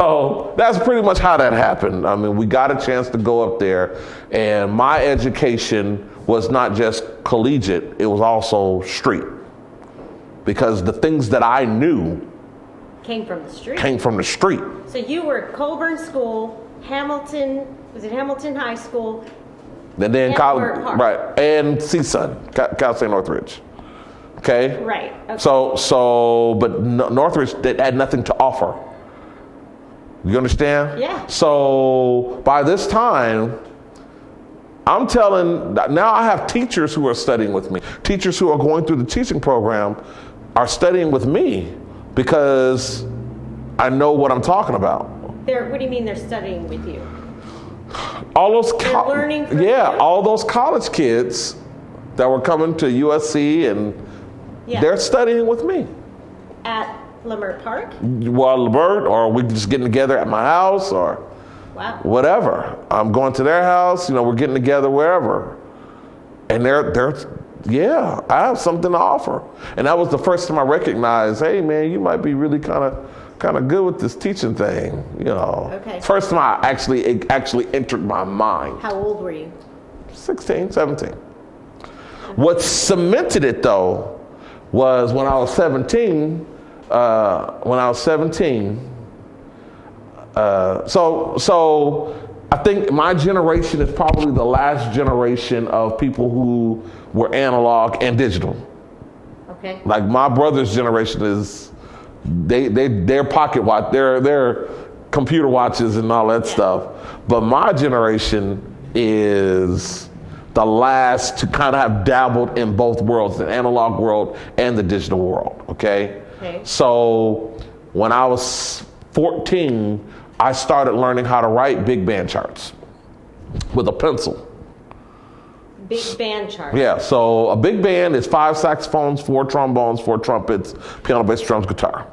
So that's pretty much how that happened. I mean, we got a chance to go up there, and my education was not just collegiate, it was also street. Because the things that I knew came from the street. Came from the street. So you were at Colburn School, Hamilton, was it Hamilton High School? And then right, and CSUN, Cal State Northridge. Okay? Right. Okay. But Northridge had nothing to offer. You understand? Yeah. So by this time, now I have teachers who are studying with me. Teachers who are going through the teaching program are studying with me because I know what I'm talking about. What do you mean they're studying with you? All those learning from you? All those college kids that were coming to USC and they're studying with me. At Leimert Park? Well, Leimert, or we just getting together at my house, or whatever. I'm going to their house, we're getting together wherever. And I have something to offer. And that was the first time I recognized, hey man, you might be really kind of good with this teaching thing, Okay. First time it actually entered my mind. How old were you? 16, 17. What cemented it though was when I was 17. So I think my generation is probably the last generation of people who were analog and digital. Okay. Like my brother's generation is, their pocket watch, their computer watches and all that stuff. But my generation is the last to kind of have dabbled in both worlds, the analog world and the digital world, okay? So when I was 14, I started learning how to write big band charts with a pencil. Big band charts? Yeah, so a big band is 5 saxophones, 4 trombones, 4 trumpets, piano, bass, drums, guitar.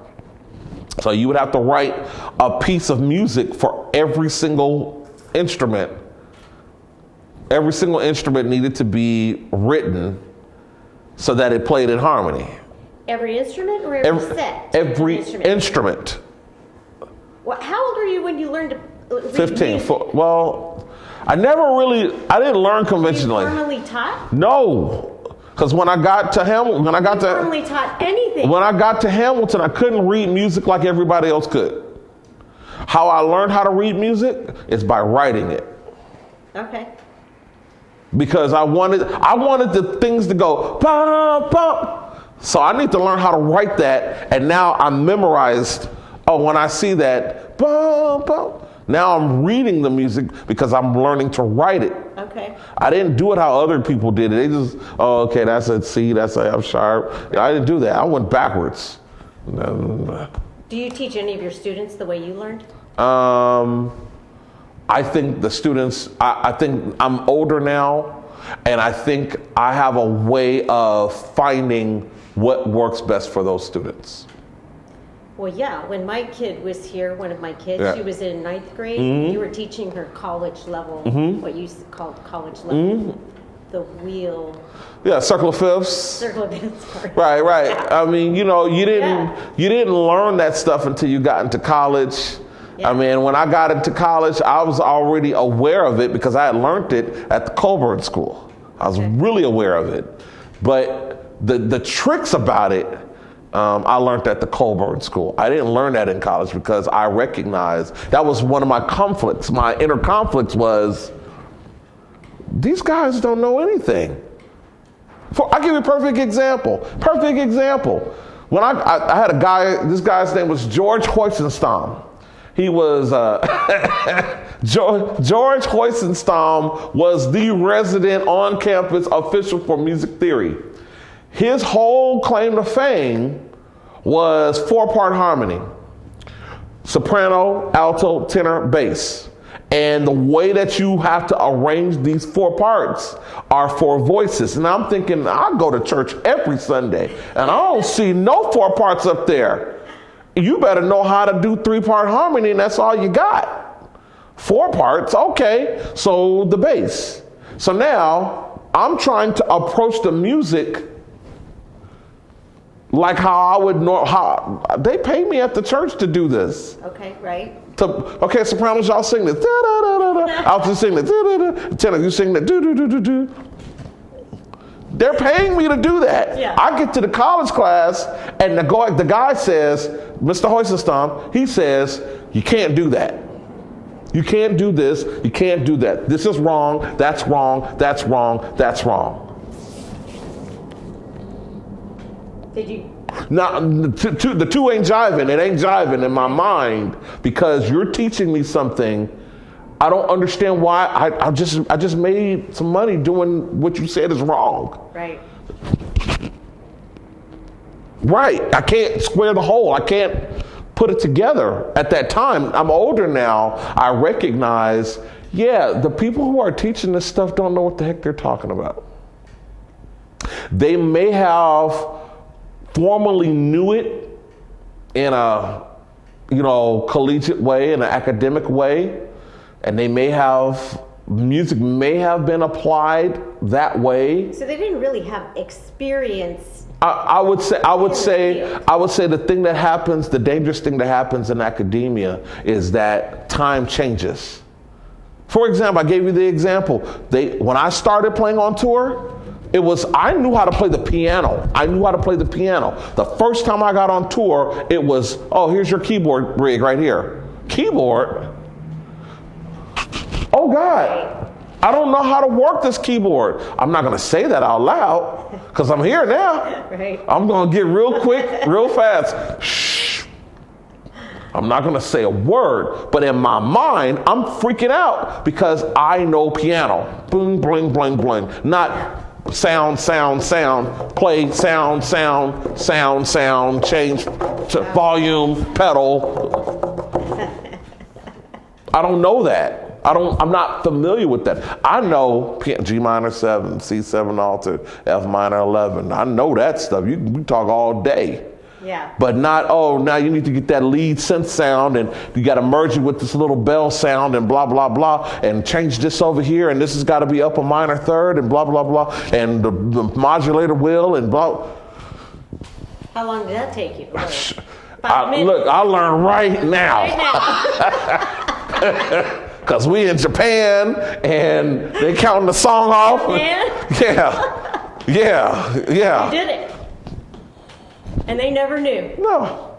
So you would have to write a piece of music for every single instrument. Every single instrument needed to be written so that it played in harmony. Every instrument or every set? Every instrument. Well, how old were you when you learned to read 15. music? Well, I didn't learn conventionally. Were you formally taught? No. Because when I got to Hamilton, formally taught anything. When I got to Hamilton, I couldn't read music like everybody else could. How I learned how to read music is by writing it. Okay. Because I wanted the things to go bum, bum. So I need to learn how to write that, and now I'm memorized. Oh, when I see that bum, bum, now I'm reading the music because I'm learning to write it. Okay. I didn't do it how other people did it. They just, okay, that's a C, that's a F sharp. I didn't do that. I went backwards. Do you teach any of your students the way you learned? I think the students, I think I'm older now, and I think I have a way of finding what works best for those students. Well, yeah, when my kid was here, one of my kids, she was in 9th grade, you were teaching her college level, what you called college level, the wheel. Yeah, circle of fifths. Circle of fifths, sorry. Right. I mean, you didn't learn that stuff until you got into college. Yeah. I mean, when I got into college, I was already aware of it because I had learned it at the Colburn School. I was really aware of it. But the tricks about it, I learned at the Colburn School. I didn't learn that in college because I recognized that was one of my conflicts. My inner conflicts was, these guys don't know anything. I'll give you a perfect example. When I had a guy, this guy's name was George Hoysenstamm. He was, George Hoysenstamm was the resident on-campus official for music theory. His whole claim to fame was 4-part harmony. Soprano, alto, tenor, bass. And the way that you have to arrange these 4 parts are 4 voices. And I'm thinking, I go to church every Sunday and I don't see no 4 parts up there. You better know how to do 3-part harmony, and that's all you got. 4 parts, okay, so the bass. So now I'm trying to approach the music like how I would know, how they pay me at the church to do this. Okay, Right. Okay, sopranos, y'all sing this. Da, da, da, da, da. I'll just sing this. Da, da, da. Tenor, you sing that. Do, do, do, do, do. They're paying me to do that. Yeah. I get to the college class, and the guy says, Mr. Hoisenstomp, he says, you can't do that. You can't do this. You can't do that. This is wrong. That's wrong. That's wrong. That's wrong. Did you? Now, the two ain't jiving. It ain't jiving in my mind because you're teaching me something. I don't understand why. I just made some money doing what you said is wrong. Right. Right. I can't square the hole. I can't put it together. At that time, I'm older now. I recognize, the people who are teaching this stuff don't know what the heck they're talking about. They may have formally knew it in a, collegiate way, in an academic way, and music may have been applied that way. So they didn't really have experience. I would say the thing that happens, the dangerous thing that happens in academia is that time changes. For example, I gave you the example. When I started playing on tour, I knew how to play the piano. The first time I got on tour, it was, here's your keyboard rig right here. Keyboard? Oh God, I don't know how to work this keyboard. I'm not gonna say that out loud because I'm here now. Right. I'm gonna get real quick, real fast. Shh. I'm not gonna say a word, but in my mind, I'm freaking out because I know piano. Boom, bling, bling, bling. Not sound, sound, sound, play, sound, sound, sound, sound, change to volume, pedal. I don't know that. I'm not familiar with that. I know G minor 7, C7 alto, F minor 11. I know that stuff. We talk all day. Yeah. But not, now you need to get that lead synth sound and you got to merge it with this little bell sound and blah, blah, blah, and change this over here and this has got to be up a minor third and blah, blah, blah, and the modulator will and blah. How long did that take you? Look, I learned right now. Because we in Japan and they counting the song off. Yeah. You did it. And they never knew. No.